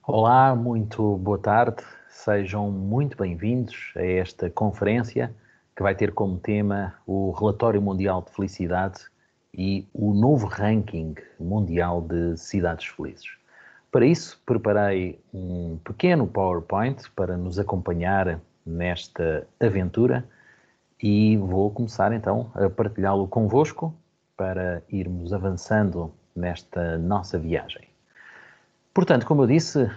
Olá, muito boa tarde. Sejam muito bem-vindos a esta conferência que vai ter como tema o Relatório Mundial de Felicidade e o novo ranking mundial de cidades felizes. Para isso, preparei um pequeno PowerPoint para nos acompanhar nesta aventura e vou começar então a partilhá-lo convosco para irmos avançando nesta nossa viagem. Portanto, como eu disse,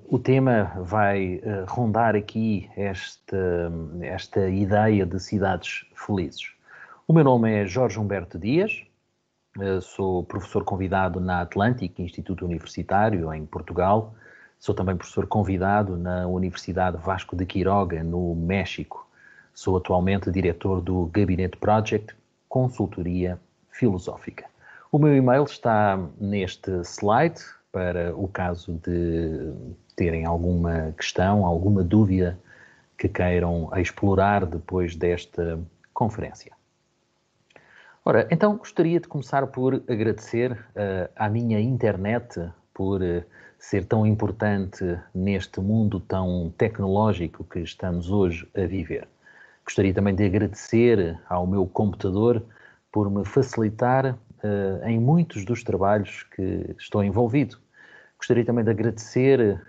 o tema vai rondar aqui esta ideia de cidades felizes. O meu nome é Jorge Humberto Dias, sou professor convidado na Atlantic Instituto Universitário, em Portugal. Sou também professor convidado na Universidade Vasco de Quiroga, no México. Sou atualmente diretor do Gabinete Project, consultoria filosófica. O meu e-mail está neste slide, para o caso de terem alguma questão, alguma dúvida que queiram explorar depois desta conferência. Ora, então gostaria de começar por agradecer à minha internet por ser tão importante neste mundo tão tecnológico que estamos hoje a viver. Gostaria também de agradecer ao meu computador por me facilitar em muitos dos trabalhos que estou envolvido. Gostaria também de agradecer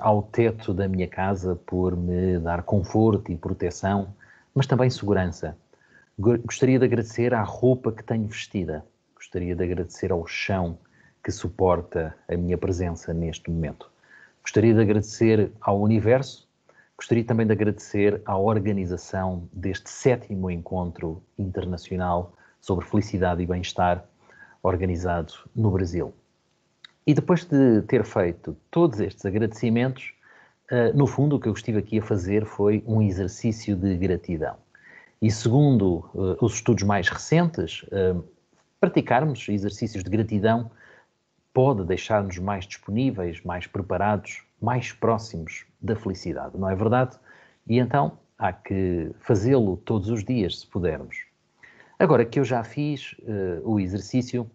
ao teto da minha casa por me dar conforto e proteção, mas também segurança. Gostaria de agradecer à roupa que tenho vestida. Gostaria de agradecer ao chão que suporta a minha presença neste momento. Gostaria de agradecer ao universo. Gostaria também de agradecer à organização deste 7º encontro internacional sobre felicidade e bem-estar, organizado no Brasil. E depois de ter feito todos estes agradecimentos, no fundo o que eu estive aqui a fazer foi um exercício de gratidão. E segundo os estudos mais recentes, praticarmos exercícios de gratidão pode deixar-nos mais disponíveis, mais preparados, mais próximos da felicidade, não é verdade? E então há que fazê-lo todos os dias, se pudermos. Agora que eu já fiz o exercício,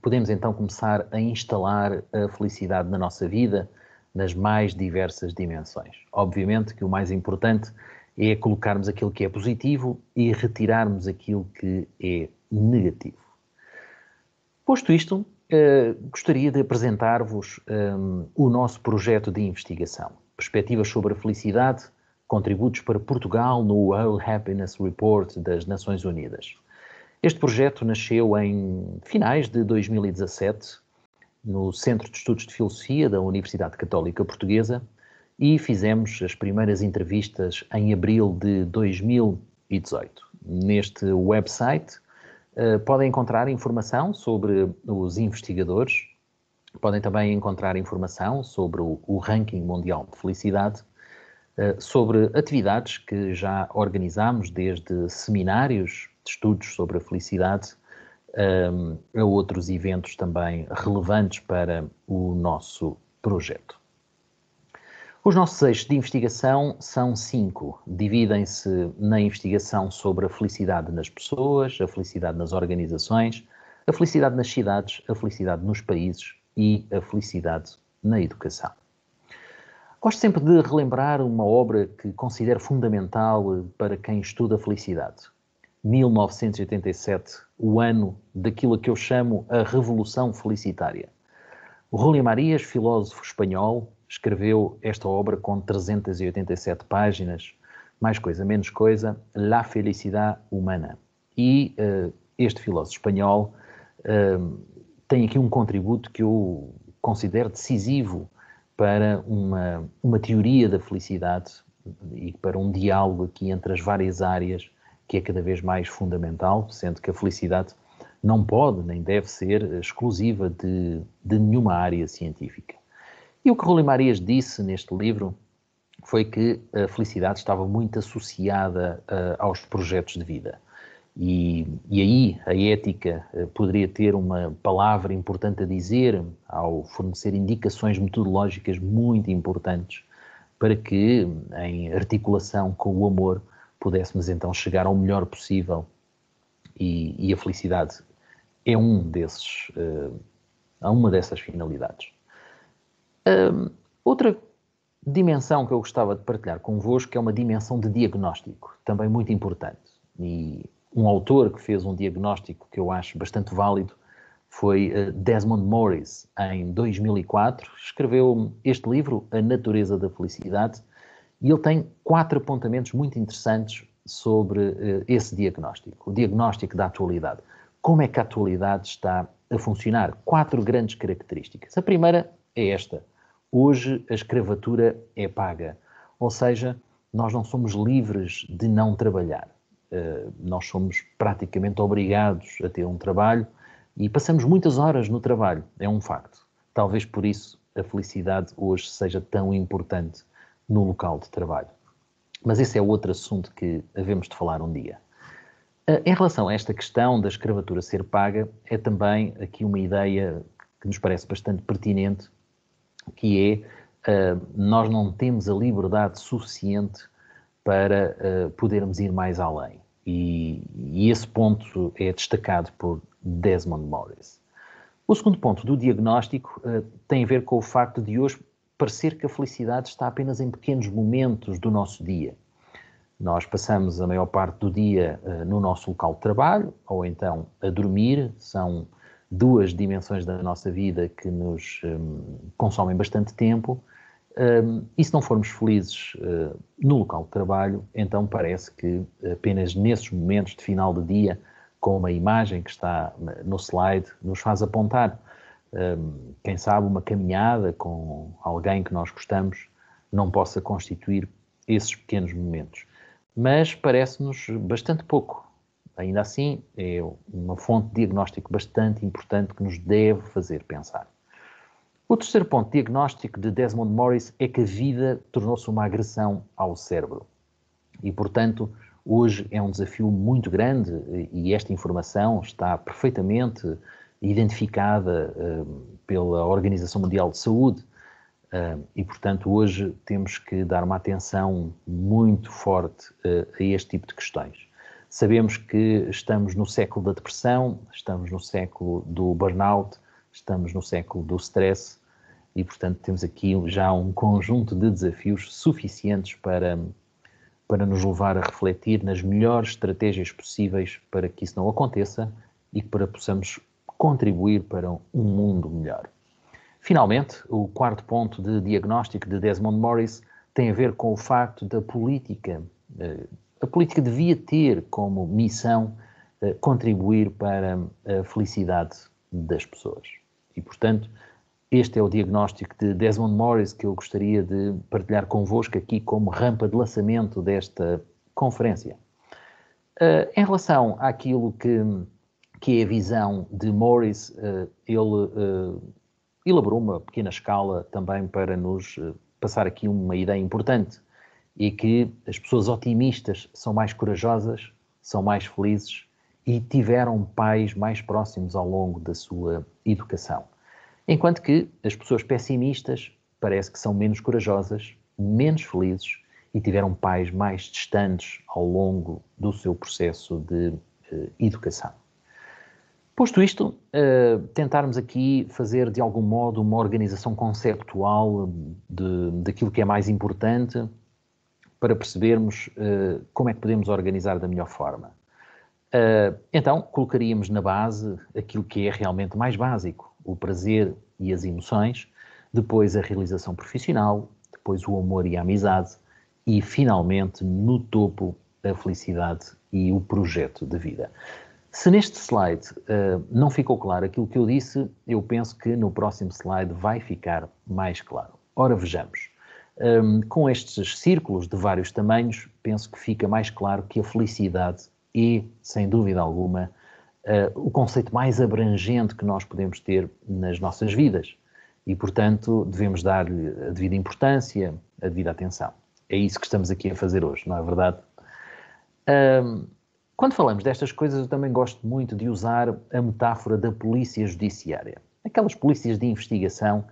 podemos então começar a instalar a felicidade na nossa vida, nas mais diversas dimensões. Obviamente que o mais importante é colocarmos aquilo que é positivo e retirarmos aquilo que é negativo. Posto isto, gostaria de apresentar-vos o nosso projeto de investigação. Perspectivas sobre a felicidade, contributos para Portugal no World Happiness Report das Nações Unidas. Este projeto nasceu em finais de 2017, no Centro de Estudos de Filosofia da Universidade Católica Portuguesa, e fizemos as primeiras entrevistas em abril de 2018. Neste website podem encontrar informação sobre os investigadores, podem também encontrar informação sobre o ranking mundial de felicidade, sobre atividades que já organizamos, desde seminários de estudos sobre a felicidade, a outros eventos também relevantes para o nosso projeto. Os nossos eixos de investigação são 5. Dividem-se na investigação sobre a felicidade nas pessoas, a felicidade nas organizações, a felicidade nas cidades, a felicidade nos países e a felicidade na educação. Gosto sempre de relembrar uma obra que considero fundamental para quem estuda a felicidade. 1987, o ano daquilo que eu chamo a Revolução Felicitária. O Júlio Marias, filósofo espanhol, escreveu esta obra com 387 páginas, mais coisa, menos coisa, La Felicidade Humana. E este filósofo espanhol tem aqui um contributo que eu considero decisivo para uma teoria da felicidade e para um diálogo aqui entre as várias áreas que é cada vez mais fundamental, sendo que a felicidade não pode nem deve ser exclusiva de nenhuma área científica. E o que Júlio Marias disse neste livro foi que a felicidade estava muito associada aos projetos de vida. E aí a ética poderia ter uma palavra importante a dizer ao fornecer indicações metodológicas muito importantes para que, em articulação com o amor, pudéssemos então chegar ao melhor possível. E a felicidade é uma dessas finalidades. Outra dimensão que eu gostava de partilhar convosco é uma dimensão de diagnóstico, também muito importante. E um autor que fez um diagnóstico que eu acho bastante válido foi Desmond Morris, em 2004. Escreveu este livro, A Natureza da Felicidade, e ele tem 4 apontamentos muito interessantes sobre esse diagnóstico, o diagnóstico da atualidade. Como é que a atualidade está a funcionar? 4 grandes características. A primeira é esta. Hoje a escravatura é paga, ou seja, nós não somos livres de não trabalhar. Nós somos praticamente obrigados a ter um trabalho e passamos muitas horas no trabalho, é um facto. Talvez por isso a felicidade hoje seja tão importante no local de trabalho. Mas esse é outro assunto que havemos de falar um dia. Em relação a esta questão da escravatura ser paga, é também aqui uma ideia que nos parece bastante pertinente, que é, nós não temos a liberdade suficiente para podermos ir mais além. E esse ponto é destacado por Desmond Morris. O segundo ponto do diagnóstico tem a ver com o facto de hoje parecer que a felicidade está apenas em pequenos momentos do nosso dia. Nós passamos a maior parte do dia no nosso local de trabalho, ou então a dormir. São 2 dimensões da nossa vida que nos consomem bastante tempo. E se não formos felizes no local de trabalho, então parece que apenas nesses momentos de final de dia, como a imagem que está no slide, nos faz apontar. Quem sabe uma caminhada com alguém que nós gostamos não possa constituir esses pequenos momentos. Mas parece-nos bastante pouco. Ainda assim, é uma fonte de diagnóstico bastante importante que nos deve fazer pensar. O terceiro ponto diagnóstico de Desmond Morris é que a vida tornou-se uma agressão ao cérebro. E, portanto, hoje é um desafio muito grande e esta informação está perfeitamente identificada pela Organização Mundial de Saúde. E, portanto, hoje temos que dar uma atenção muito forte a este tipo de questões. Sabemos que estamos no século da depressão, estamos no século do burnout, estamos no século do stress e, portanto, temos aqui já um conjunto de desafios suficientes para nos levar a refletir nas melhores estratégias possíveis para que isso não aconteça e para que possamos contribuir para um mundo melhor. Finalmente, o quarto ponto de diagnóstico de Desmond Morris tem a ver com o facto da política. A política devia ter como missão contribuir para a felicidade das pessoas. E, portanto, este é o diagnóstico de Desmond Morris que eu gostaria de partilhar convosco aqui como rampa de lançamento desta conferência. Em relação àquilo que é a visão de Morris, ele elaborou uma pequena escala também para nos passar aqui uma ideia importante, e que as pessoas otimistas são mais corajosas, são mais felizes e tiveram pais mais próximos ao longo da sua educação. Enquanto que as pessoas pessimistas parece que são menos corajosas, menos felizes e tiveram pais mais distantes ao longo do seu processo de educação. Posto isto, tentarmos aqui fazer de algum modo uma organização conceptual daquilo que é mais importante para percebermos como é que podemos organizar da melhor forma. Então, colocaríamos na base aquilo que é realmente mais básico, o prazer e as emoções, depois a realização profissional, depois o amor e a amizade e, finalmente, no topo, a felicidade e o projeto de vida. Se neste slide não ficou claro aquilo que eu disse, eu penso que no próximo slide vai ficar mais claro. Ora, vejamos. Com estes círculos de vários tamanhos, penso que fica mais claro que a felicidade é, sem dúvida alguma, o conceito mais abrangente que nós podemos ter nas nossas vidas. E, portanto, devemos dar-lhe a devida importância, a devida atenção. É isso que estamos aqui a fazer hoje, não é verdade? Quando falamos destas coisas, eu também gosto muito de usar a metáfora da polícia judiciária. Aquelas polícias de investigação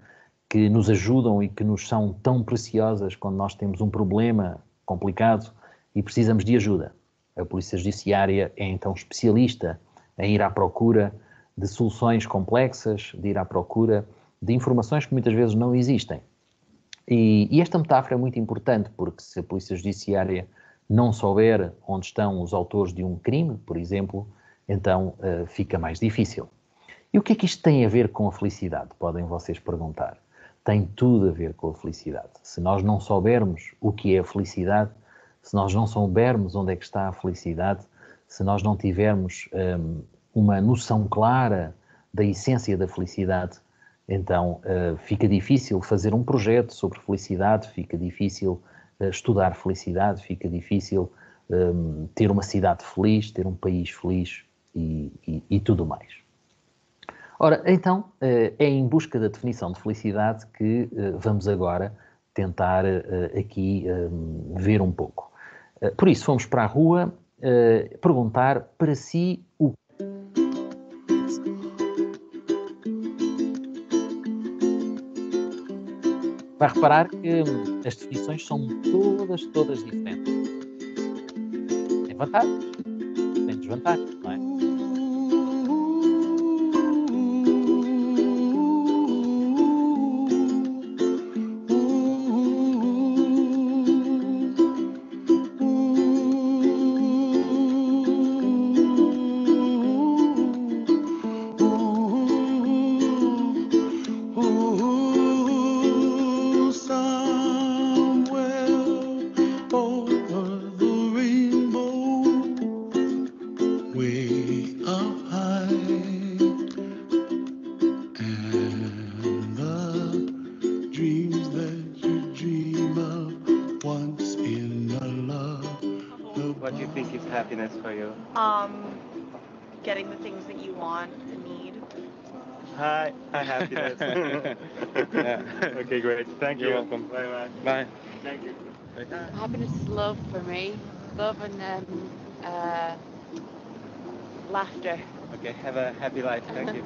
que nos ajudam e que nos são tão preciosas quando nós temos um problema complicado e precisamos de ajuda. A polícia judiciária é então especialista em ir à procura de soluções complexas, de ir à procura de informações que muitas vezes não existem. E esta metáfora é muito importante, porque se a Polícia Judiciária não souber onde estão os autores de um crime, por exemplo, então fica mais difícil. E o que é que isto tem a ver com a felicidade? Podem vocês perguntar. Tem tudo a ver com a felicidade. Se nós não soubermos o que é a felicidade, se nós não soubermos onde é que está a felicidade, se nós não tivermos uma noção clara da essência da felicidade, então fica difícil fazer um projeto sobre felicidade, fica difícil estudar felicidade, fica difícil ter uma cidade feliz, ter um país feliz e tudo mais. Ora, então, é em busca da definição de felicidade que vamos agora tentar aqui ver um pouco. Por isso, fomos para a rua perguntar para si o vai reparar que as definições são todas diferentes. Tem vantagens, tem desvantagens, não é? What do you think is happiness for you? Getting the things that you want and need. Hi, happiness. Yeah. Okay, great. Thank you. You're welcome. Bye. Bye. Thank you. Happiness is love for me. Love and laughter. Okay, have a happy life. Thank you.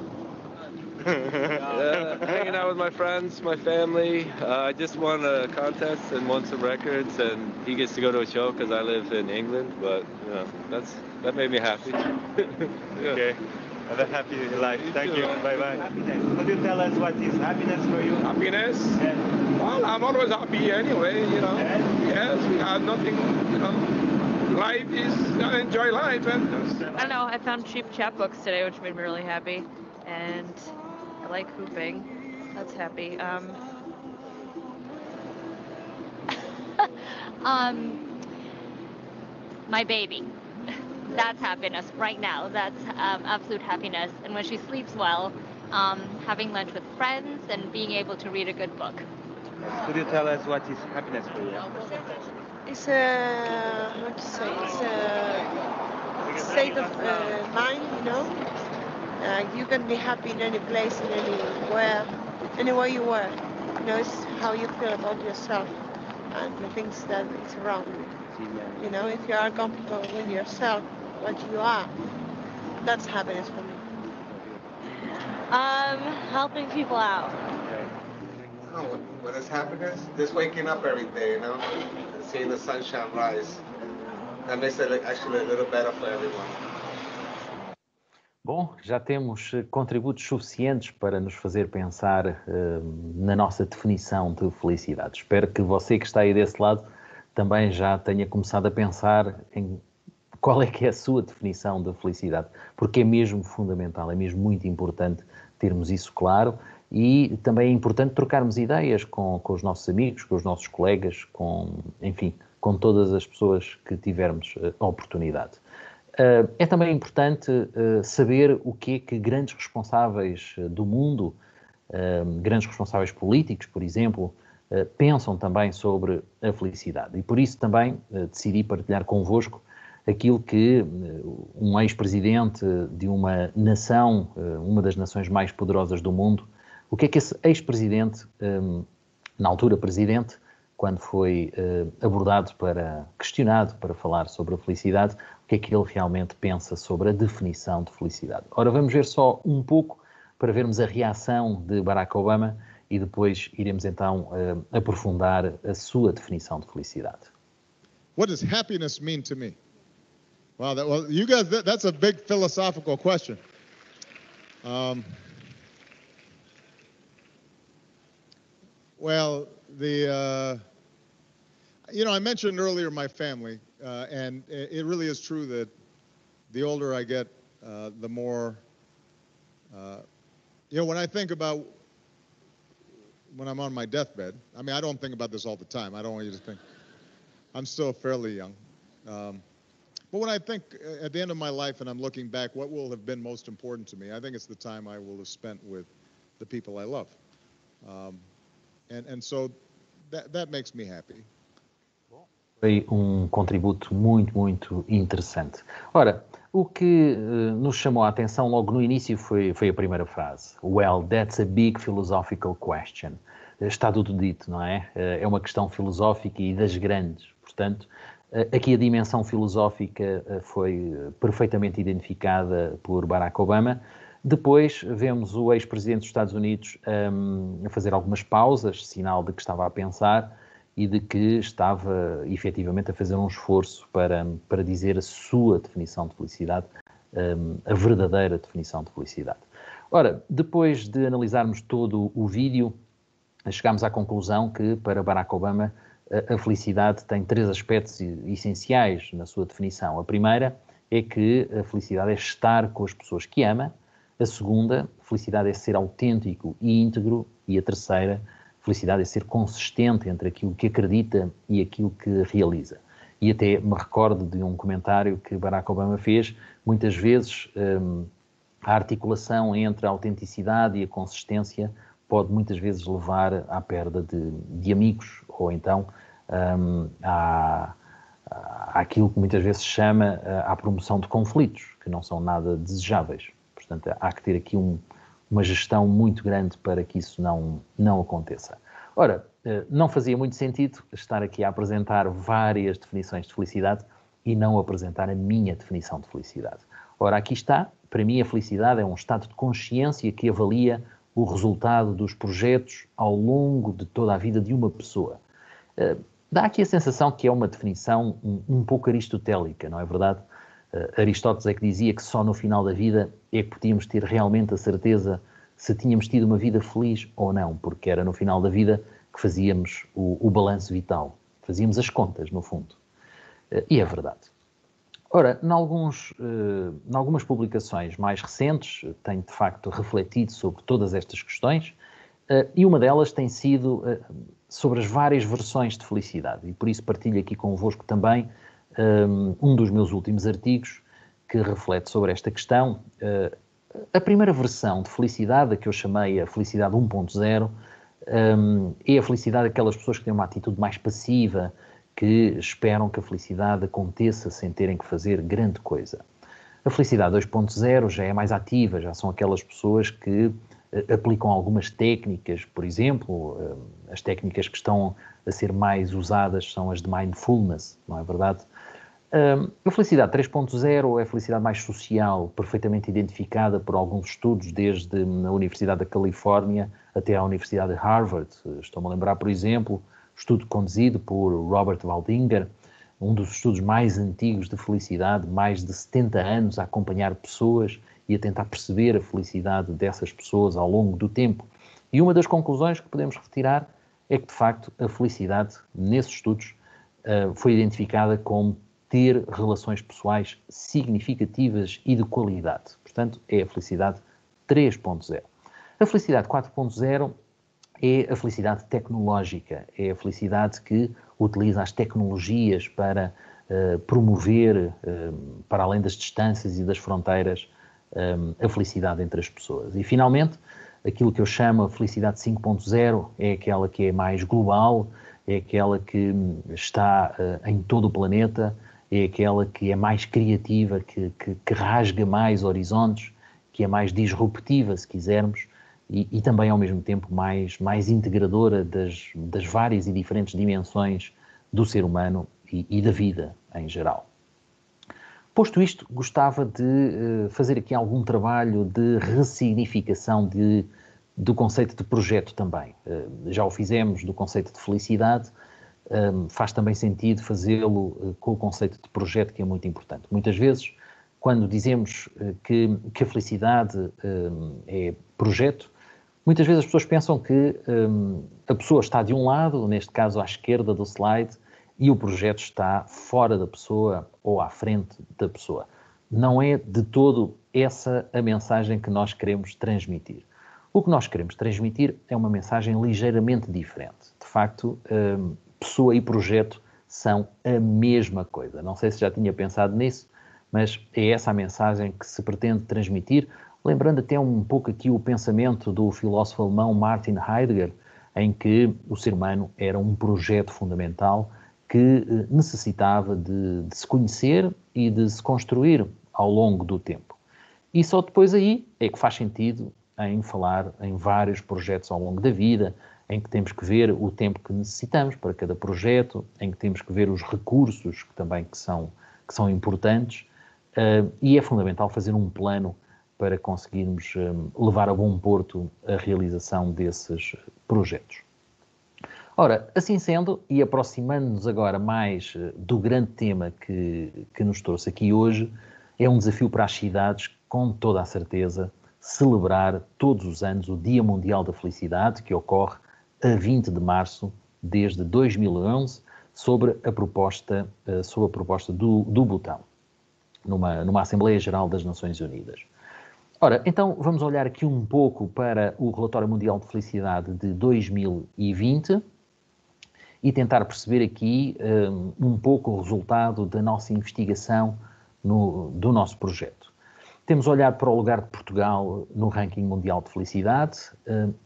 Hanging out with my friends, my family. I just won a contest and won some records, and he gets to go to a show because I live in England. But you know, that made me happy. Yeah. Okay, have a happy life. You Thank too. you. Bye bye. Could you tell us what is happiness for you? Happiness? Yeah. Well, I'm always happy anyway, you know. Yeah. Yes, we have nothing, you know. Life is, I enjoy life. And I don't know, I found cheap chapbooks today, which made me really happy. And I like hooping. That's happy. My baby. That's happiness right now. That's absolute happiness. And when she sleeps well, having lunch with friends and being able to read a good book. Could you tell us what is happiness for you? It's a, how to say, it's a state of mind, you know. You can be happy in any place, in anywhere you were. You know, it's how you feel about yourself and the things that is around you. You know, if you are comfortable with yourself, what you are, that's happiness for me. Helping people out. Oh, what is happiness? Just waking up every day, you know, and seeing the sunshine rise. That makes it actually a little better for everyone. Bom, já temos contributos suficientes para nos fazer pensar na nossa definição de felicidade. Espero que você que está aí desse lado também já tenha começado a pensar em qual é que é a sua definição de felicidade, porque é mesmo fundamental, é mesmo muito importante termos isso claro e também é importante trocarmos ideias com os nossos amigos, com os nossos colegas, enfim, com todas as pessoas que tivermos a oportunidade. É também importante saber o que é que grandes responsáveis do mundo, grandes responsáveis políticos, por exemplo, pensam também sobre a felicidade. E por isso também decidi partilhar convosco aquilo que um ex-presidente de uma nação, uma das nações mais poderosas do mundo, o que é que esse ex-presidente, na altura presidente, quando foi abordado questionado para falar sobre a felicidade, o que é que ele realmente pensa sobre a definição de felicidade. Ora, vamos ver só um pouco para vermos a reação de Barack Obama e depois iremos então aprofundar a sua definição de felicidade. What does happiness mean to me? Well, you guys, that's a big philosophical question. Well, You know, I mentioned earlier my family, and it really is true that the older I get, the more, you know, when I think about when I'm on my deathbed, I mean, I don't think about this all the time. I don't want you to think. I'm still fairly young. But when I think at the end of my life and I'm looking back, what will have been most important to me? I think it's the time I will have spent with the people I love. And so that makes me happy. Foi contributo muito interessante. Ora, o que nos chamou a atenção logo no início foi a primeira frase. Well, that's a big philosophical question. Está tudo dito, não é? É uma questão filosófica e das grandes. Portanto, aqui a dimensão filosófica foi perfeitamente identificada por Barack Obama. Depois vemos o ex-presidente dos Estados Unidos a fazer algumas pausas, sinal de que estava a pensar e de que estava efetivamente a fazer um esforço para dizer a sua definição de felicidade, a verdadeira definição de felicidade. Ora, depois de analisarmos todo o vídeo, chegámos à conclusão que para Barack Obama a felicidade tem 3 aspectos essenciais na sua definição. A primeira é que a felicidade é estar com as pessoas que ama. A segunda, felicidade é ser autêntico e íntegro. E a terceira, felicidade é ser consistente entre aquilo que acredita e aquilo que realiza. E até me recordo de um comentário que Barack Obama fez. Muitas vezes a articulação entre a autenticidade e a consistência pode muitas vezes levar à perda de amigos ou então àquilo que muitas vezes se chama à promoção de conflitos, que não são nada desejáveis. Portanto, há que ter aqui uma gestão muito grande para que isso não aconteça. Ora, não fazia muito sentido estar aqui a apresentar várias definições de felicidade e não apresentar a minha definição de felicidade. Ora, aqui está. Para mim, a felicidade é um estado de consciência que avalia o resultado dos projetos ao longo de toda a vida de uma pessoa. Dá aqui a sensação que é uma definição um pouco aristotélica, não é verdade? Aristóteles é que dizia que só no final da vida é que podíamos ter realmente a certeza se tínhamos tido uma vida feliz ou não, porque era no final da vida que fazíamos o balanço vital. Fazíamos as contas, no fundo. E é verdade. Ora, em algumas publicações mais recentes, tenho de facto refletido sobre todas estas questões e uma delas tem sido sobre as várias versões de felicidade e por isso partilho aqui convosco também um dos meus últimos artigos que reflete sobre esta questão. A primeira versão de felicidade, a que eu chamei a felicidade 1.0, é a felicidade daquelas pessoas que têm uma atitude mais passiva, que esperam que a felicidade aconteça sem terem que fazer grande coisa. A felicidade 2.0 já é mais ativa, já são aquelas pessoas que aplicam algumas técnicas, por exemplo, as técnicas que estão a ser mais usadas são as de mindfulness, não é verdade? A felicidade 3.0 é a felicidade mais social, perfeitamente identificada por alguns estudos, desde a Universidade da Califórnia até à Universidade de Harvard. Estou-me a lembrar, por exemplo, estudo conduzido por Robert Waldinger, um dos estudos mais antigos de felicidade, mais de 70 anos a acompanhar pessoas e a tentar perceber a felicidade dessas pessoas ao longo do tempo. E uma das conclusões que podemos retirar é que, de facto, a felicidade, nesses estudos, foi identificada como ter relações pessoais significativas e de qualidade. Portanto, é a felicidade 3.0. A felicidade 4.0 é a felicidade tecnológica, é a felicidade que utiliza as tecnologias para promover, para além das distâncias e das fronteiras, a felicidade entre as pessoas. E, finalmente, aquilo que eu chamo a felicidade 5.0 é aquela que é mais global, é aquela que está em todo o planeta, é aquela que é mais criativa, que rasga mais horizontes, que é mais disruptiva, se quisermos, e também, ao mesmo tempo, mais integradora das várias e diferentes dimensões do ser humano e da vida em geral. Posto isto, gostava de fazer aqui algum trabalho de ressignificação do conceito de projeto também. Já o fizemos do conceito de felicidade, faz também sentido fazê-lo com o conceito de projeto, que é muito importante. Muitas vezes, quando dizemos que a felicidade é projeto, Muitas vezes as pessoas pensam que a pessoa está de um lado, neste caso à esquerda do slide, e o projeto está fora da pessoa ou à frente da pessoa. Não é de todo essa a mensagem que nós queremos transmitir. O que nós queremos transmitir é uma mensagem ligeiramente diferente. De facto, pessoa e projeto são a mesma coisa. Não sei se já tinha pensado nisso, mas é essa a mensagem que se pretende transmitir, lembrando até um pouco aqui o pensamento do filósofo alemão Martin Heidegger, em que o ser humano era um projeto fundamental que necessitava de se conhecer e de se construir ao longo do tempo. E só depois aí é que faz sentido em falar em vários projetos ao longo da vida, em que temos que ver o tempo que necessitamos para cada projeto, em que temos que ver os recursos que também que são importantes, e é fundamental fazer um plano para conseguirmos levar a bom porto a realização desses projetos. Ora, assim sendo, e aproximando-nos agora mais do grande tema que nos trouxe aqui hoje, é um desafio para as cidades, com toda a certeza, celebrar todos os anos o Dia Mundial da Felicidade, que ocorre a 20 de março desde 2011, sob a proposta do Butão, numa Assembleia Geral das Nações Unidas. Ora, então vamos olhar aqui um pouco para o Relatório Mundial de Felicidade de 2020 e tentar perceber aqui um pouco o resultado da nossa investigação do nosso projeto. Temos olhado para o lugar de Portugal no ranking mundial de felicidade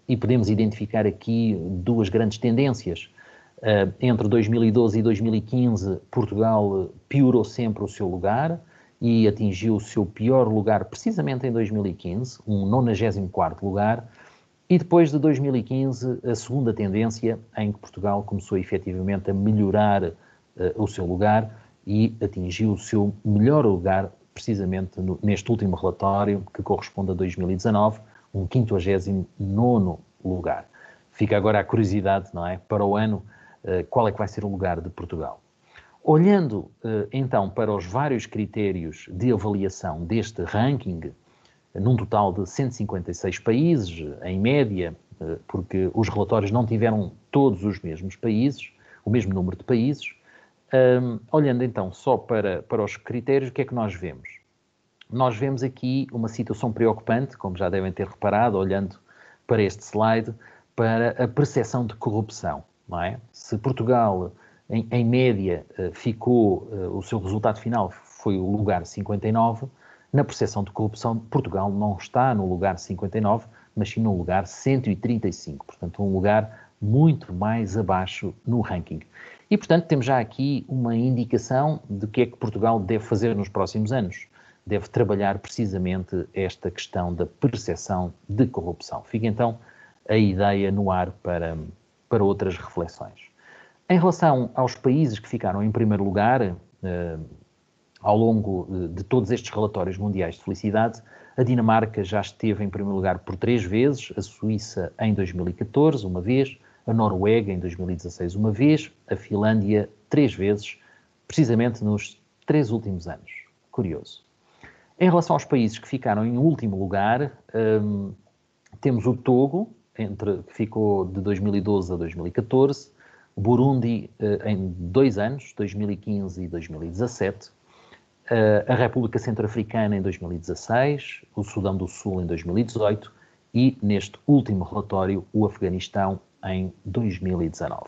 e podemos identificar aqui duas grandes tendências. Entre 2012 e 2015, Portugal piorou sempre o seu lugar e atingiu o seu pior lugar precisamente em 2015, um 94º lugar, e depois de 2015, a segunda tendência em que Portugal começou efetivamente a melhorar o seu lugar e atingiu o seu melhor lugar precisamente neste último relatório, que corresponde a 2019, um 59º lugar. Fica agora a curiosidade, não é? Para o ano, qual é que vai ser o lugar de Portugal? Olhando, então, para os vários critérios de avaliação deste ranking, num total de 156 países, em média, porque os relatórios não tiveram todos os mesmos países, o mesmo número de países, olhando então só para os critérios, o que é que nós vemos? Nós vemos aqui uma situação preocupante, como já devem ter reparado, olhando para este slide, para a percepção de corrupção, não é? Se Portugal, em média, o seu resultado final foi o lugar 59, na percepção de corrupção, Portugal não está no lugar 59, mas sim no lugar 135, portanto um lugar muito mais abaixo no ranking. E, portanto, temos já aqui uma indicação de que é que Portugal deve fazer nos próximos anos. Deve trabalhar precisamente esta questão da percepção de corrupção. Fica então a ideia no ar para outras reflexões. Em relação aos países que ficaram em primeiro lugar, ao longo de todos estes relatórios mundiais de felicidade, a Dinamarca já esteve em primeiro lugar por 3 vezes, a Suíça em 2014, uma vez, a Noruega em 2016 uma vez, a Finlândia 3 vezes, precisamente nos 3 últimos anos. Curioso. Em relação aos países que ficaram em último lugar, temos o Togo, que ficou de 2012 a 2014, o Burundi em 2 anos, 2015 e 2017, a República Centro-Africana em 2016, o Sudão do Sul em 2018 e, neste último relatório, o Afeganistão em 2019.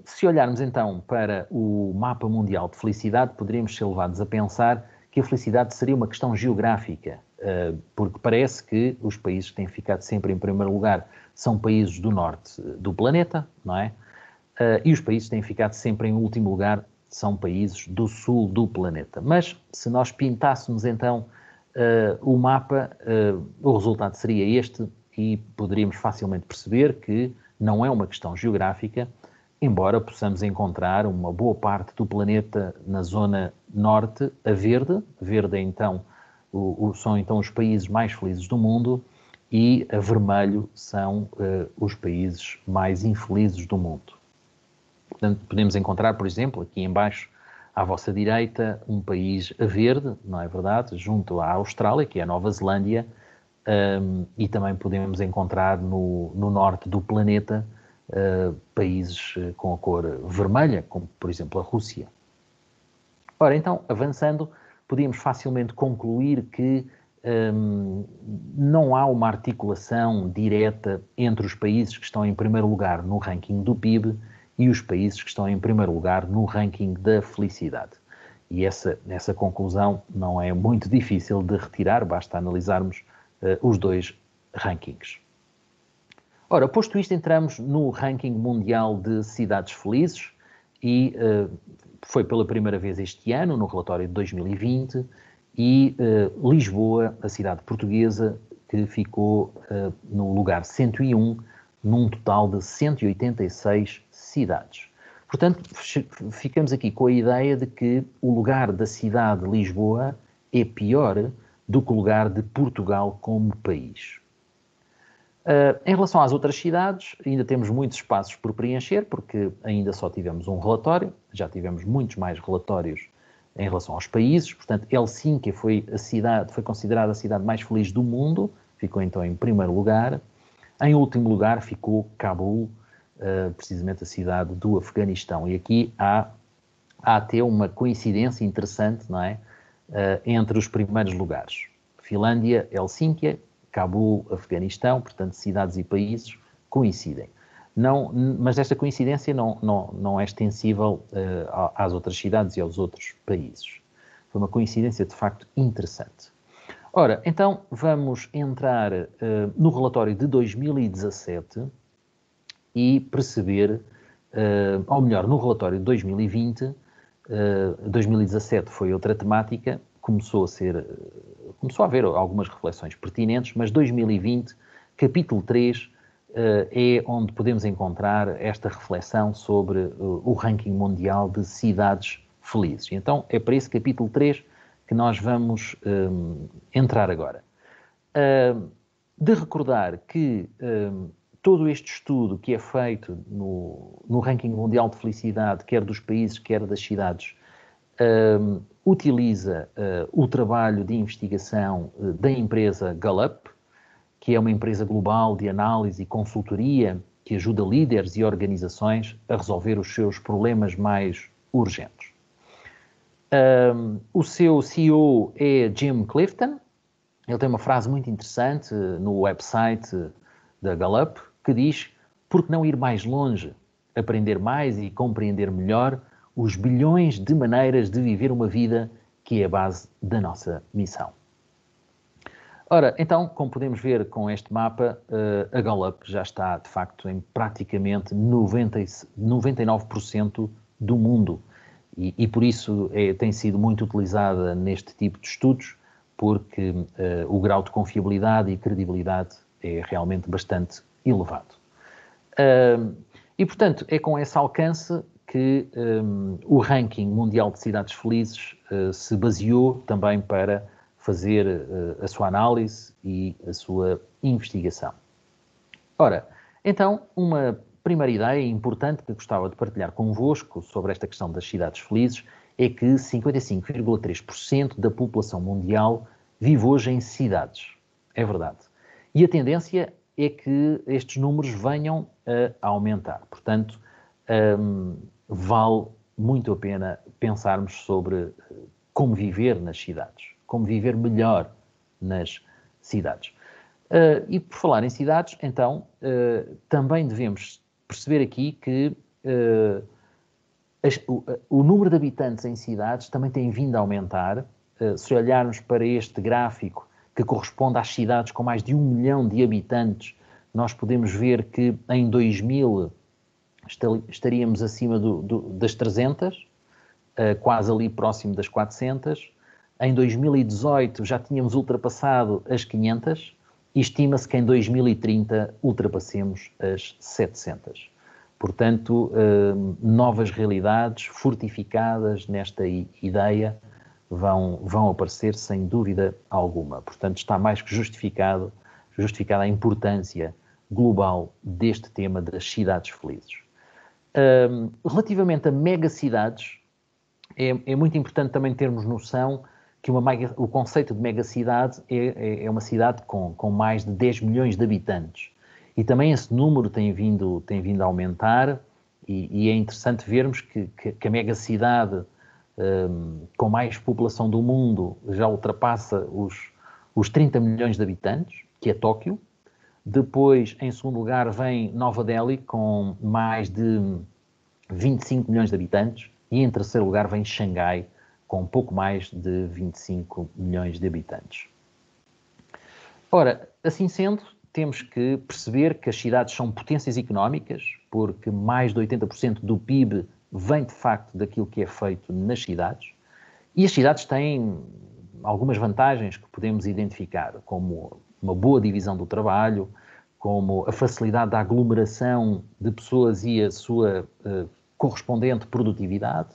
Se olharmos então para o mapa mundial de felicidade, poderíamos ser levados a pensar que a felicidade seria uma questão geográfica, porque parece que os países que têm ficado sempre em primeiro lugar são países do norte do planeta, não é? E os países que têm ficado sempre em último lugar são países do sul do planeta. Mas se nós pintássemos então o mapa, o resultado seria este e poderíamos facilmente perceber que não é uma questão geográfica, embora possamos encontrar uma boa parte do planeta na zona norte a verde. Verde é então, são então os países mais felizes do mundo e a vermelho são os países mais infelizes do mundo. Portanto, podemos encontrar, por exemplo, aqui em baixo, à vossa direita, um país a verde, não é verdade? Junto à Austrália, que é a Nova Zelândia, e também podemos encontrar no norte do planeta países com a cor vermelha, como por exemplo a Rússia. Ora, então, avançando, podíamos facilmente concluir que não há uma articulação direta entre os países que estão em primeiro lugar no ranking do PIB e os países que estão em primeiro lugar no ranking da felicidade. E essa conclusão não é muito difícil de retirar, basta analisarmos os dois rankings. Ora, posto isto, entramos no ranking mundial de cidades felizes e foi pela primeira vez este ano, no relatório de 2020, e Lisboa, a cidade portuguesa, que ficou no lugar 101, num total de 186 cidades. Portanto, ficamos aqui com a ideia de que o lugar da cidade de Lisboa é pior do que o lugar de Portugal como país. Em relação às outras cidades, ainda temos muitos espaços por preencher, porque ainda só tivemos um relatório, já tivemos muitos mais relatórios em relação aos países. Portanto, Helsínquia foi considerada a cidade mais feliz do mundo, ficou então em primeiro lugar. Em último lugar ficou Cabul, precisamente a cidade do Afeganistão. E aqui há até uma coincidência interessante, não é? Entre os primeiros lugares. Finlândia, Helsínquia, Cabul, Afeganistão, portanto, cidades e países coincidem. Mas esta coincidência não é extensível às outras cidades e aos outros países. Foi uma coincidência, de facto, interessante. Ora, então, vamos entrar no relatório de 2017 e perceber, ou melhor, no relatório de 2020, 2017 foi outra temática, começou a haver algumas reflexões pertinentes, mas 2020, capítulo 3, é onde podemos encontrar esta reflexão sobre o ranking mundial de cidades felizes. Então, é para esse capítulo 3 que nós vamos entrar agora. De recordar que todo este estudo que é feito no ranking mundial de felicidade, quer dos países, quer das cidades, utiliza o trabalho de investigação da empresa Gallup, que é uma empresa global de análise e consultoria que ajuda líderes e organizações a resolver os seus problemas mais urgentes. O seu CEO é Jim Clifton. Ele tem uma frase muito interessante no website da Gallup que diz: por que não ir mais longe, aprender mais e compreender melhor os bilhões de maneiras de viver uma vida que é a base da nossa missão. Ora, então, como podemos ver com este mapa, a Gallup já está, de facto, em praticamente 99% do mundo. E por isso tem sido muito utilizada neste tipo de estudos, porque o grau de confiabilidade e credibilidade é realmente bastante elevado. E, portanto, é com esse alcance que o ranking mundial de cidades felizes se baseou também para fazer a sua análise e a sua investigação. Ora, então, uma primeira ideia importante que gostava de partilhar convosco sobre esta questão das cidades felizes é que 55,3% da população mundial vive hoje em cidades. É verdade. E a tendência é que estes números venham a aumentar. Portanto, vale muito a pena pensarmos sobre como viver nas cidades, como viver melhor nas cidades. E por falar em cidades, então, também devemos perceber aqui que o número de habitantes em cidades também tem vindo a aumentar. Se olharmos para este gráfico, que corresponde às cidades com mais de 1 milhão de habitantes, nós podemos ver que em 2000 estaríamos acima das 300, quase ali próximo das 400. Em 2018 já tínhamos ultrapassado as 500 e estima-se que em 2030 ultrapassemos as 700. Portanto, novas realidades fortificadas nesta ideia vão aparecer sem dúvida alguma. Portanto, está mais que justificada a importância global deste tema das cidades felizes. Relativamente a megacidades, é muito importante também termos noção que que o conceito de megacidade é uma cidade com mais de 10 milhões de habitantes. E também esse número tem vindo a aumentar, e é interessante vermos que a megacidade com mais população do mundo já ultrapassa os 30 milhões de habitantes, que é Tóquio. Depois, em segundo lugar, vem Nova Delhi, com mais de 25 milhões de habitantes. E em terceiro lugar vem Xangai, com um pouco mais de 25 milhões de habitantes. Ora, assim sendo, temos que perceber que as cidades são potências económicas, porque mais de 80% do PIB vem, de facto, daquilo que é feito nas cidades. E as cidades têm algumas vantagens que podemos identificar, como uma boa divisão do trabalho, como a facilidade da aglomeração de pessoas e a sua correspondente produtividade.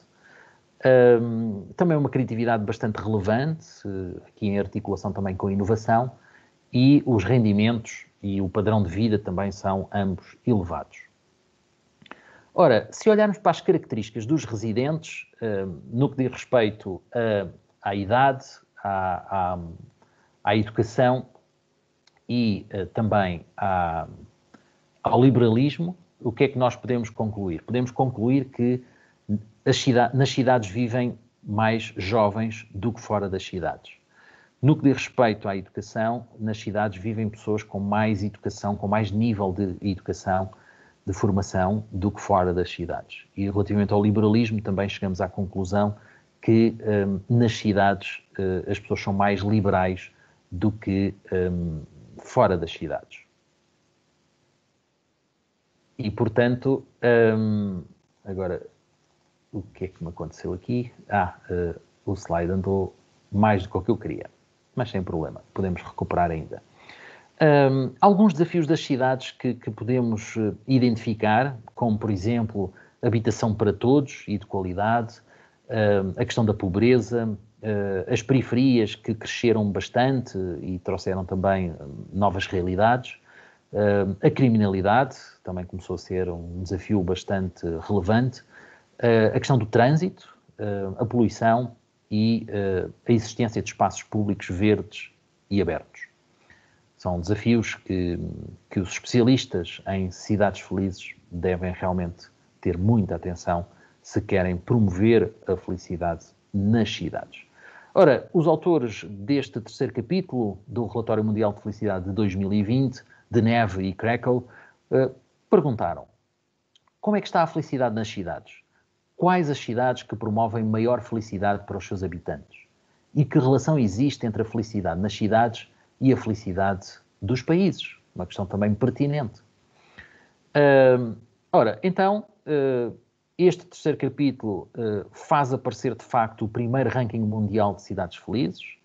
Também uma criatividade bastante relevante, aqui em articulação também com a inovação, e os rendimentos e o padrão de vida também são ambos elevados. Ora, se olharmos para as características dos residentes, no que diz respeito à idade, à educação e também ao liberalismo, o que é que nós podemos concluir? Podemos concluir que nas cidades vivem mais jovens do que fora das cidades. No que diz respeito à educação, nas cidades vivem pessoas com mais educação, com mais nível de educação, de formação, do que fora das cidades. E relativamente ao liberalismo, também chegamos à conclusão que nas cidades as pessoas são mais liberais do que fora das cidades. E, portanto, agora, o que é que me aconteceu aqui? O slide andou mais do que o que eu queria, mas sem problema, podemos recuperar ainda. Alguns desafios das cidades que podemos identificar, como, por exemplo, habitação para todos e de qualidade, a questão da pobreza, as periferias que cresceram bastante e trouxeram também novas realidades, a criminalidade também começou a ser um desafio bastante relevante, a questão do trânsito, a poluição e a existência de espaços públicos verdes e abertos. São desafios que os especialistas em cidades felizes devem realmente ter muita atenção se querem promover a felicidade nas cidades. Ora, os autores deste terceiro capítulo do Relatório Mundial de Felicidade de 2020, de Neve e Krakow, perguntaram: como é que está a felicidade nas cidades? Quais as cidades que promovem maior felicidade para os seus habitantes? E que relação existe entre a felicidade nas cidades e a felicidade dos países? Uma questão também pertinente. Ora, então, este terceiro capítulo faz aparecer, de facto, o primeiro ranking mundial de cidades felizes,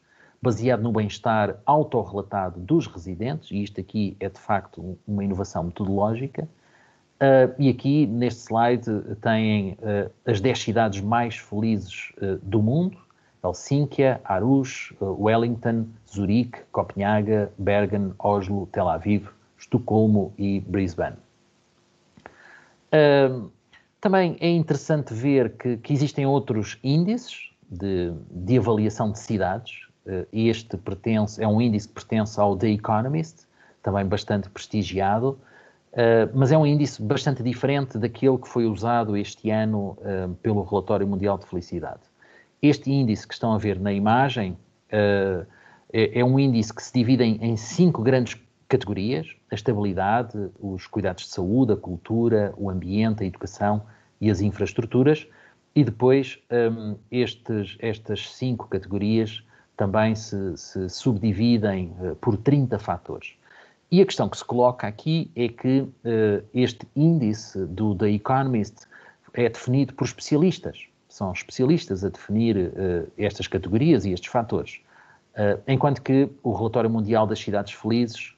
baseado no bem-estar autorrelatado dos residentes, e isto aqui é, de facto, uma inovação metodológica. E aqui, neste slide, têm as 10 cidades mais felizes do mundo: Helsínquia, Aarhus, Wellington, Zurique, Copenhaga, Bergen, Oslo, Tel Aviv, Estocolmo e Brisbane. Também é interessante ver que existem outros índices de avaliação de cidades. Este é um índice que pertence ao The Economist, também bastante prestigiado, mas é um índice bastante diferente daquele que foi usado este ano pelo Relatório Mundial de Felicidade. Este índice que estão a ver na imagem é um índice que se divide em 5 grandes categorias: a estabilidade, os cuidados de saúde, a cultura, o ambiente, a educação e as infraestruturas. E depois estas 5 categorias também se subdividem por 30 fatores. E a questão que se coloca aqui é que este índice do The Economist é definido por especialistas. São especialistas a definir estas categorias e estes fatores. Enquanto que o Relatório Mundial das Cidades Felizes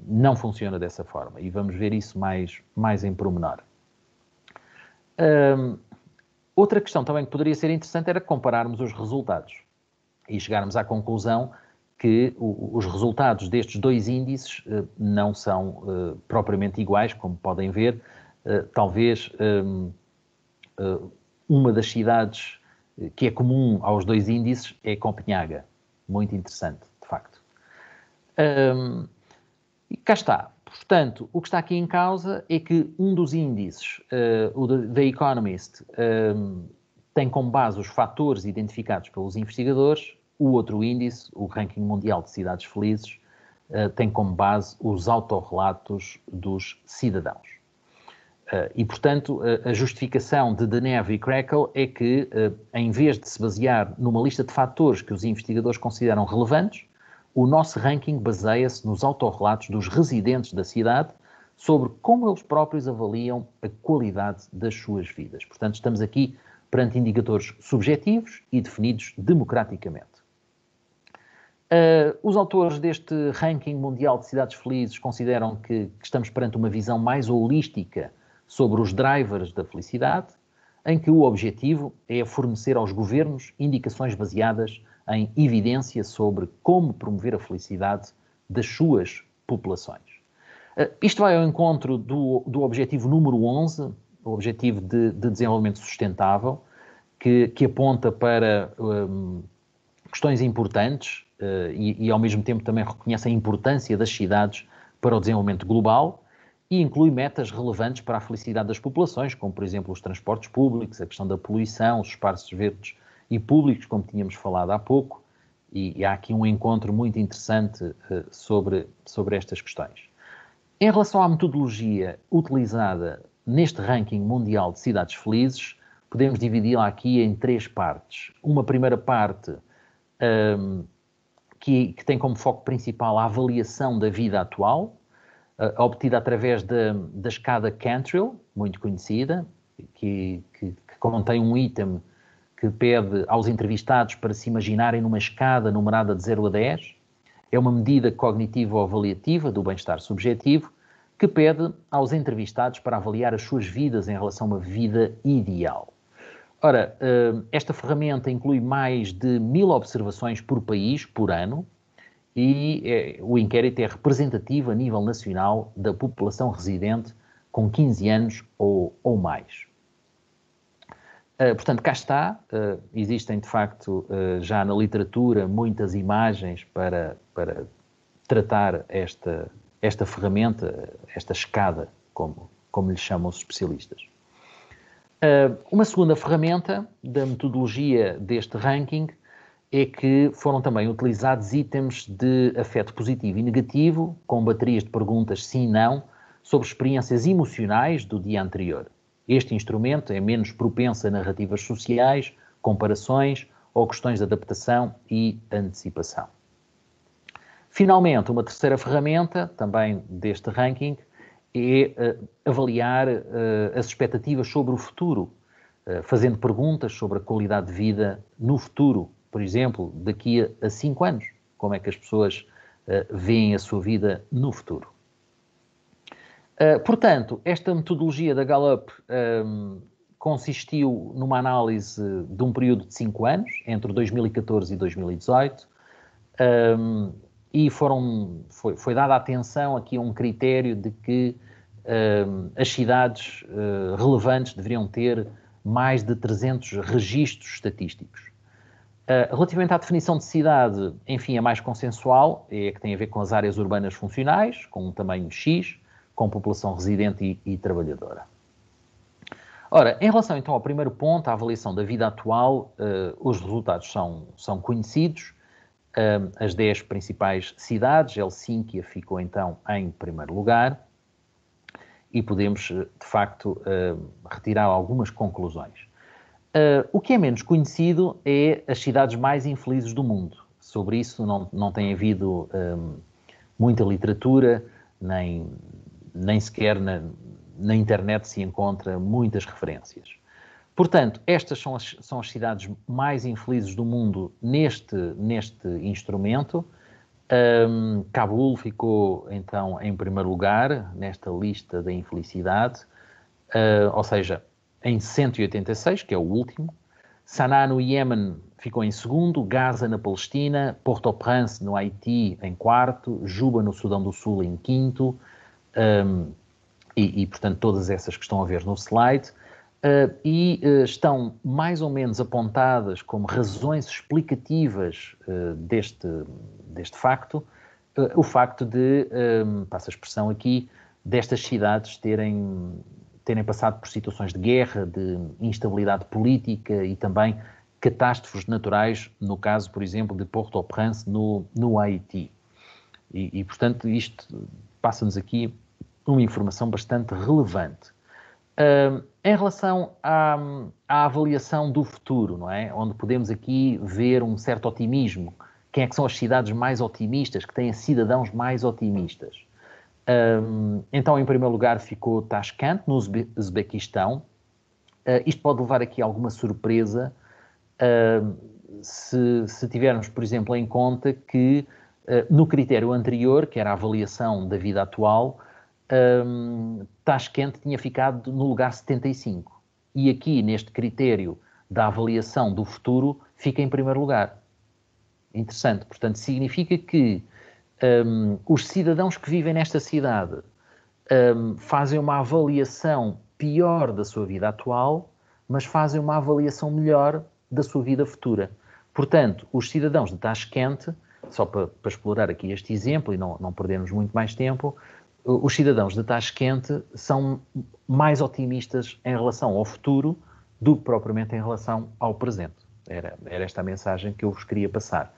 não funciona dessa forma. E vamos ver isso mais em pormenor. Outra questão também que poderia ser interessante era compararmos os resultados e chegarmos à conclusão que os resultados destes 2 índices não são propriamente iguais, como podem ver. Talvez uma das cidades que é comum aos dois índices é Copenhaga. Muito interessante, de facto. E cá está. Portanto, o que está aqui em causa é que um dos índices, o The Economist, tem como base os fatores identificados pelos investigadores. O outro índice, o Ranking Mundial de Cidades Felizes, tem como base os autorrelatos dos cidadãos. E, portanto, a justificação de Deneve e Crackle é que, em vez de se basear numa lista de fatores que os investigadores consideram relevantes, o nosso ranking baseia-se nos autorrelatos dos residentes da cidade sobre como eles próprios avaliam a qualidade das suas vidas. Portanto, estamos aqui perante indicadores subjetivos e definidos democraticamente. Os autores deste ranking mundial de cidades felizes consideram que estamos perante uma visão mais holística sobre os drivers da felicidade, em que o objetivo é fornecer aos governos indicações baseadas em evidência sobre como promover a felicidade das suas populações. Isto vai ao encontro do objetivo número 11, o objetivo de desenvolvimento sustentável, que aponta para questões importantes e ao mesmo tempo também reconhece a importância das cidades para o desenvolvimento global e inclui metas relevantes para a felicidade das populações, como por exemplo os transportes públicos, a questão da poluição, os espaços verdes e públicos, como tínhamos falado há pouco, e há aqui um encontro muito interessante sobre estas questões. Em relação à metodologia utilizada neste ranking mundial de cidades felizes, podemos dividi-la aqui em 3 partes. Uma primeira parte que tem como foco principal a avaliação da vida atual, obtida através da escada Cantrill, muito conhecida, que contém um item que pede aos entrevistados para se imaginarem numa escada numerada de 0 a 10. É uma medida cognitivo-avaliativa do bem-estar subjetivo que pede aos entrevistados para avaliar as suas vidas em relação a uma vida ideal. Ora, esta ferramenta inclui mais de 1000 observações por país, por ano, e o inquérito é representativo a nível nacional da população residente com 15 anos ou mais. Portanto, cá está, existem de facto já na literatura muitas imagens para tratar esta ferramenta, esta escada, como lhe chamam os especialistas. Uma segunda ferramenta da metodologia deste ranking é que foram também utilizados itens de afeto positivo e negativo, com baterias de perguntas sim e não, sobre experiências emocionais do dia anterior. Este instrumento é menos propenso a narrativas sociais, comparações ou questões de adaptação e antecipação. Finalmente, uma terceira ferramenta, também deste ranking, é avaliar as expectativas sobre o futuro, fazendo perguntas sobre a qualidade de vida no futuro. Por exemplo, daqui a 5 anos, como é que as pessoas veem a sua vida no futuro. Portanto, esta metodologia da Gallup consistiu numa análise de um período de 5 anos, entre 2014 e 2018, e foi dada atenção aqui a um critério de que as cidades relevantes deveriam ter mais de 300 registros estatísticos. Relativamente à definição de cidade, enfim, é mais consensual, é que tem a ver com as áreas urbanas funcionais, com um tamanho X, com população residente e trabalhadora. Ora, em relação então ao primeiro ponto, a avaliação da vida atual, os resultados são conhecidos. As 10 principais cidades, Helsínquia ficou então em primeiro lugar, e podemos, de facto, retirar algumas conclusões. O que é menos conhecido é as cidades mais infelizes do mundo. Sobre isso não tem havido muita literatura, nem sequer na internet se encontra muitas referências. Portanto, estas são as cidades mais infelizes do mundo neste instrumento. Cabul ficou, então, em primeiro lugar nesta lista da infelicidade, ou seja, em 186, que é o último. Sanaa, no Iêmen, ficou em segundo. Gaza, na Palestina. Port-au-Prince, no Haiti, em quarto. Juba, no Sudão do Sul, em quinto. Portanto, todas essas que estão a ver no slide. Estão mais ou menos apontadas como razões explicativas deste facto, o facto de, passa a expressão aqui, destas cidades terem passado por situações de guerra, de instabilidade política e também catástrofes naturais, no caso, por exemplo, de Port-au-Prince, no Haiti. E, portanto, isto passa-nos aqui uma informação bastante relevante. Em relação à avaliação do futuro, não é? Onde podemos aqui ver um certo otimismo. Quem é que são as cidades mais otimistas, que têm cidadãos mais otimistas? Então, em primeiro lugar, ficou Tashkent, no Uzbequistão. Isto pode levar aqui a alguma surpresa se tivermos, por exemplo, em conta que no critério anterior, que era a avaliação da vida atual, Tashkent tinha ficado no lugar 75. E aqui, neste critério da avaliação do futuro, fica em primeiro lugar. Interessante. Portanto, significa que os cidadãos que vivem nesta cidade fazem uma avaliação pior da sua vida atual, mas fazem uma avaliação melhor da sua vida futura. Portanto, os cidadãos de Tashkent, só para explorar aqui este exemplo e não perdermos muito mais tempo, os cidadãos de Tashkent são mais otimistas em relação ao futuro do que propriamente em relação ao presente. Era esta a mensagem que eu vos queria passar.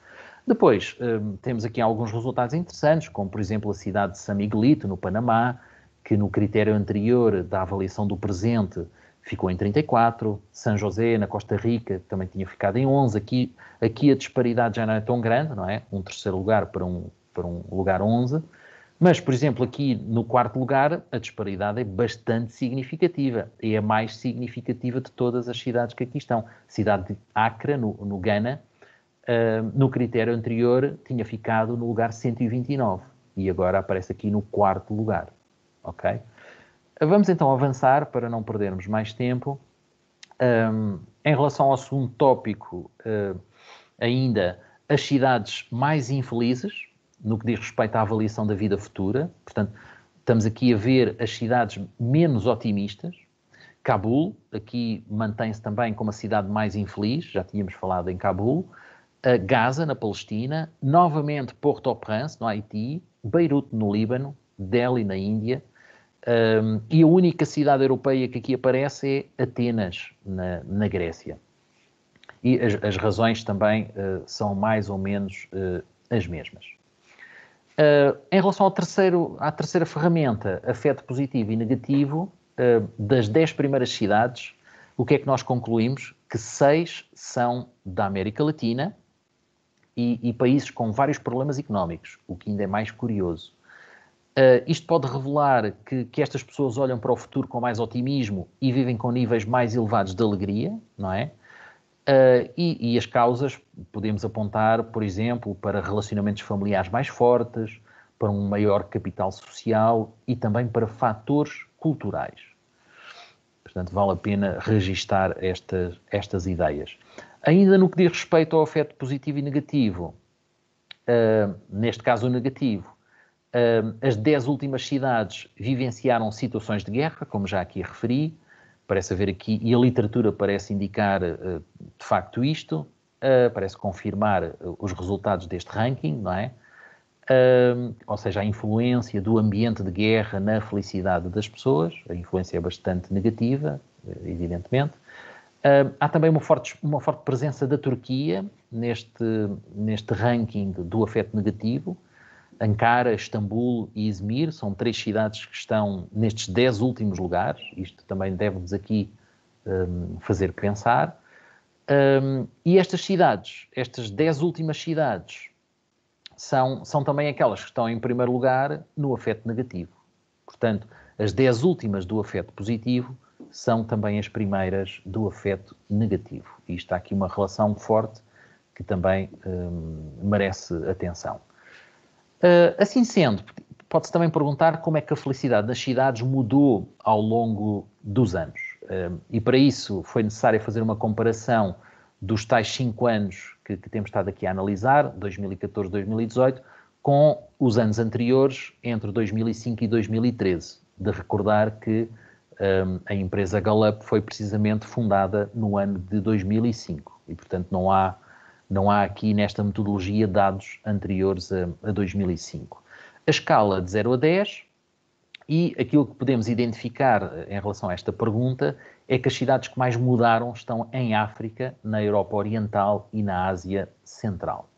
Depois, temos aqui alguns resultados interessantes, como, por exemplo, a cidade de San Miguelito, no Panamá, que no critério anterior da avaliação do presente ficou em 34, São José, na Costa Rica, também tinha ficado em 11. Aqui a disparidade já não é tão grande, não é? Um terceiro lugar para um lugar 11. Mas, por exemplo, aqui no quarto lugar, a disparidade é bastante significativa. É a mais significativa de todas as cidades que aqui estão. A cidade de Accra, no Ghana, no critério anterior, tinha ficado no lugar 129. E agora aparece aqui no quarto lugar. Ok? Vamos então avançar para não perdermos mais tempo. Em relação ao segundo tópico, ainda as cidades mais infelizes, no que diz respeito à avaliação da vida futura. Portanto, estamos aqui a ver as cidades menos otimistas. Cabul, aqui mantém-se também como a cidade mais infeliz, já tínhamos falado em Cabul. Gaza, na Palestina. Novamente Port-au-Prince, no Haiti. Beirute, no Líbano. Delhi, na Índia. E a única cidade europeia que aqui aparece é Atenas, na Grécia. E as razões também são mais ou menos as mesmas. Em relação à terceira ferramenta, afeto positivo e negativo, das 10 primeiras cidades, o que é que nós concluímos? Que 6 são da América Latina e países com vários problemas económicos, o que ainda é mais curioso. Isto pode revelar que estas pessoas olham para o futuro com mais otimismo e vivem com níveis mais elevados de alegria, não é? E as causas podemos apontar, por exemplo, para relacionamentos familiares mais fortes, para um maior capital social e também para fatores culturais. Portanto, vale a pena registar estas ideias. Ainda no que diz respeito ao afeto positivo e negativo, neste caso o negativo, as 10 últimas cidades vivenciaram situações de guerra, como já aqui referi. Parece haver aqui, e a literatura parece indicar de facto isto, parece confirmar os resultados deste ranking, não é? Ou seja, a influência do ambiente de guerra na felicidade das pessoas, a influência é bastante negativa, evidentemente. Há também uma forte presença da Turquia neste ranking do afeto negativo. Ankara, Istambul e Izmir são 3 cidades que estão nestes 10 últimos lugares. Isto também deve-nos aqui fazer pensar. E estas cidades, estas 10 últimas cidades, são também aquelas que estão em primeiro lugar no afeto negativo. Portanto, as 10 últimas do afeto positivo são também as primeiras do afeto negativo. E está aqui uma relação forte que também merece atenção. Assim sendo, pode-se também perguntar como é que a felicidade das cidades mudou ao longo dos anos. E para isso foi necessário fazer uma comparação dos tais 5 anos que temos estado aqui a analisar, 2014, 2018, com os anos anteriores, entre 2005 e 2013. De recordar que a empresa Gallup foi precisamente fundada no ano de 2005 e, portanto, não há aqui nesta metodologia dados anteriores a 2005. A escala de 0 a 10, e aquilo que podemos identificar em relação a esta pergunta é que as cidades que mais mudaram estão em África, na Europa Oriental e na Ásia Central.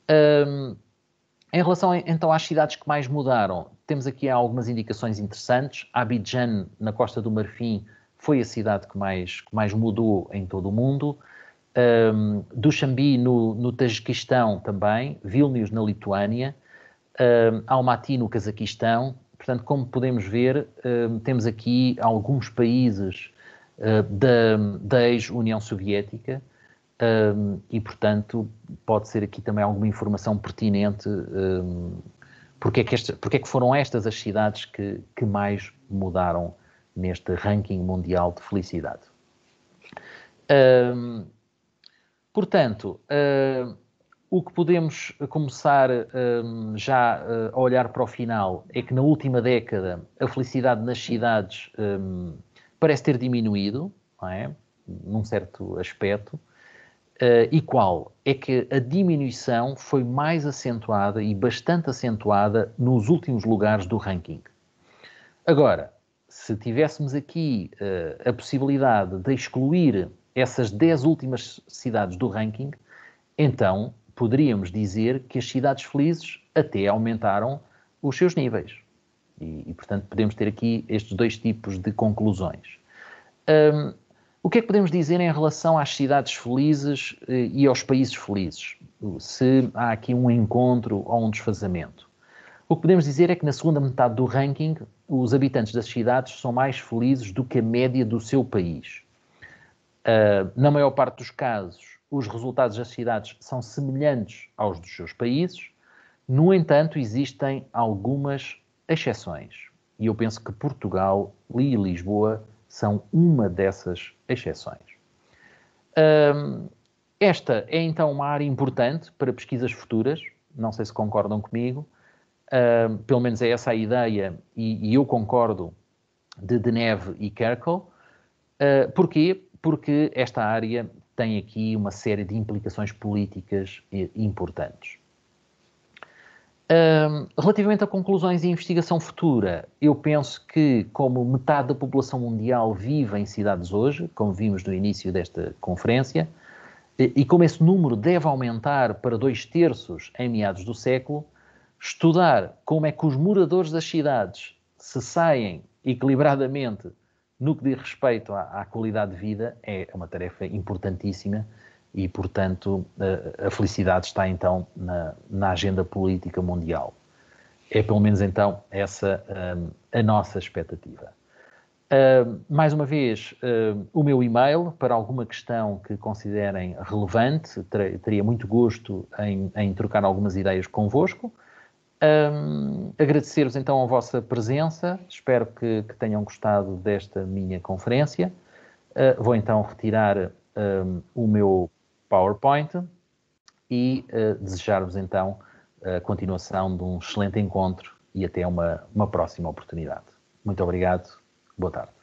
Em relação então às cidades que mais mudaram, temos aqui algumas indicações interessantes. Abidjan, na Costa do Marfim, foi a cidade que mais mudou em todo o mundo. Dushanbe, no Tajiquistão também. Vilnius, na Lituânia. Almaty, no Cazaquistão. Portanto, como podemos ver, temos aqui alguns países da ex-União Soviética e, portanto, pode ser aqui também alguma informação pertinente porque é que foram estas as cidades que mais mudaram neste ranking mundial de felicidade. Portanto, o que podemos começar já a olhar para o final é que na última década a felicidade nas cidades parece ter diminuído, não é? Num certo aspecto. E qual? É que a diminuição foi mais acentuada e bastante acentuada nos últimos lugares do ranking. Agora, se tivéssemos aqui a possibilidade de excluir essas 10 últimas cidades do ranking, então poderíamos dizer que as cidades felizes até aumentaram os seus níveis. E portanto, podemos ter aqui estes dois tipos de conclusões. O que é que podemos dizer em relação às cidades felizes e aos países felizes? Se há aqui um encontro ou um desfazamento. O que podemos dizer é que na segunda metade do ranking, os habitantes das cidades são mais felizes do que a média do seu país. Na maior parte dos casos, os resultados das cidades são semelhantes aos dos seus países. No entanto, existem algumas exceções. E eu penso que Portugal e Lisboa são uma dessas exceções. Esta é então uma área importante para pesquisas futuras. Não sei se concordam comigo. Pelo menos é essa a ideia, e eu concordo, de Deneve e Kerkel. Porquê? Porque esta área tem aqui uma série de implicações políticas importantes. Relativamente a conclusões e investigação futura, eu penso que, como metade da população mundial vive em cidades hoje, como vimos no início desta conferência, e como esse número deve aumentar para 2/3 em meados do século, estudar como é que os moradores das cidades se saem equilibradamente no que diz respeito à qualidade de vida é uma tarefa importantíssima e, portanto, a felicidade está então na agenda política mundial. É pelo menos então essa a nossa expectativa. Mais uma vez, o meu e-mail para alguma questão que considerem relevante, teria muito gosto em trocar algumas ideias convosco. Agradecer-vos então a vossa presença, espero que tenham gostado desta minha conferência. Vou então retirar o meu PowerPoint e desejar-vos então a continuação de um excelente encontro e até uma próxima oportunidade. Muito obrigado, boa tarde.